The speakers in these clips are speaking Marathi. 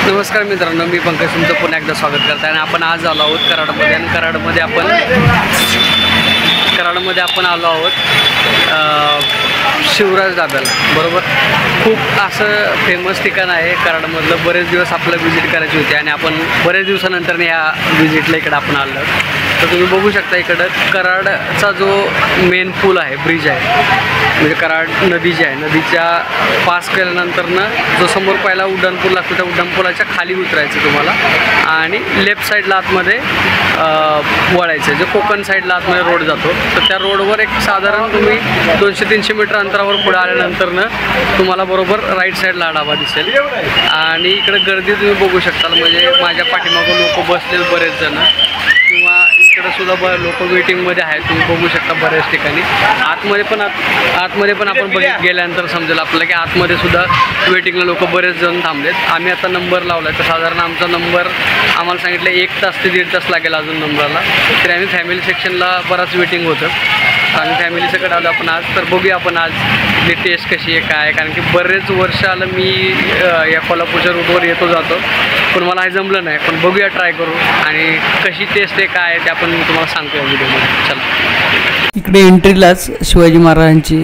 नमस्कार मित्रांनो, मी पंकज तुमचं पुन्हा एकदा स्वागत करतो आणि आपण आज आलो आहोत कराडमध्ये आणि कराडमध्ये आपण आलो आहोत शिवराज ढाब्याला. बरोबर, खूप असं फेमस ठिकाण आहे कराडमधलं. बरेच दिवस आपल्याला विजिट करायची होती आणि आपण बरेच दिवसानंतर ह्या विजिटला इकडं आपण आलो. तर तुम्ही बघू शकता इकडं कराडचा जो मेन पूल आहे, ब्रिज आहे, म्हणजे कराड नदी जी आहे, नदीच्या पास केल्यानंतरनं जो समोर पहिला उड्डाणपूल लागतो त्या उड्डाणपुलाच्या खाली उतरायचं तुम्हाला आणि लेफ्ट साईडला आतमध्ये वळायचं. जे कोकण साईडला आतमध्ये रोड जातो तर त्या रोडवर एक साधारण तुम्ही 200-300 मीटर अंतरावर पुढे आल्यानंतरनं तुम्हाला बरोबर राईट साईडला ढाबा दिसेल. आणि इकडे गर्दी तुम्ही बघू शकता, म्हणजे माझ्या पाठीमागं लोक बसलेले बरेच जण, किंवा इकडं सुद्धा लोक वेटिंगमध्ये आहेत. तुम्ही बघू शकता बऱ्याच ठिकाणी. आतमध्ये पण आपण गेल्यानंतर समजेल आपल्याला की आतमध्ये सुद्धा वेटिंगला लोक बरेच जण थांबलेत. आम्ही आता नंबर लावला तर साधारण आमचा नंबर आम्हाला सांगितलं 1 तास ते 1.5 तास लागेल अजून नंबरला. तर आम्ही फॅमिली सेक्शनला बराच वेटिंग होतं. आम्ही फॅमिली सगळं आलो आपण आज. तर बघूया आपण आज ही टेस्ट कशी आहे काय, कारण की बरेच वर्ष आलं मी या कोल्हापूरच्या रूटवर येतो जातो, पण मला हे जमलं नाही. पण बघूया, ट्राय करू आणि कशी टेस्ट आहे काय आहे ते आपण मी तुम्हाला सांगतो या व्हिडिओमध्ये. चला, इकडे एंट्रीलाच शिवाजी महाराजांची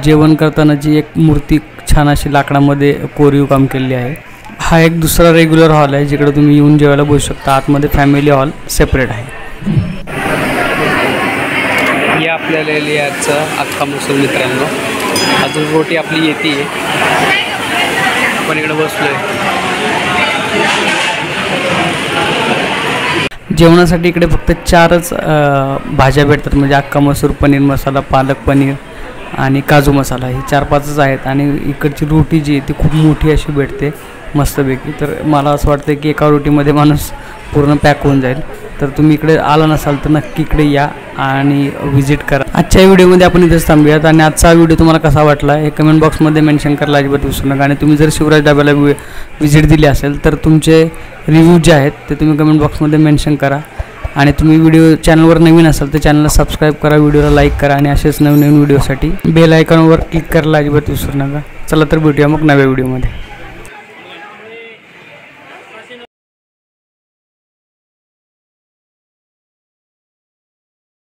जेवण करतानाची एक मूर्ती छान अशी लाकडामध्ये कोरीव काम केलेली आहे. हा एक दुसरा रेग्युलर हॉल आहे जिकडे तुम्ही येऊन जेवायला बसू शकता. आतमध्ये फॅमिली हॉल सेपरेट आहे. हे आपल्याला याचं अख्खा मसूर मित्रांनो. अजून रोटी आपली येते, आपण इकडे बसलो आहे. जेवणासाठी इकडे फक्त 4च भाज्या भेटतात, म्हणजे अख्खा मसूर, पनीर मसाला, पालक पनीर आणि काजू मसाला. हे 4-5च आहेत. आणि इकडची रोटी जी आहे ती खूप मोठी अशी भेटते मस्तपैकी. तर मला असं वाटतं की एका रोटीमध्ये माणूस पूर्ण पॅक होऊन जाईल. तर तुम्ही इकडे आला नसाल तर नक्की इकडे या आणि विजिट करा. आजच्या व्हिडिओमध्ये आपण इथेच थांबूयात. आणि आजचा व्हिडिओ तुम्हाला कसा वाटला हे कमेंट बॉक्समध्ये मेन्शन करायला अजिबात विसरू नका. आणि तुम्ही जर शिवराज ढाब्याला विजिट दिली असेल तर तुमचे रिव्ह्यू जे आहेत ते तुम्ही कमेंट बॉक्समध्ये मेन्शन करा. आणि तुम्ही चॅनलवर नवीन असाल तर चॅनलला सबस्क्राईब करा, व्हिडिओला लाईक करा आणि असेच नवीन व्हिडिओसाठी बेल आयकॉनवर क्लिक करायला अजिबात विसरू नका. चला तर भेटूया मग नव्या व्हिडिओमध्ये.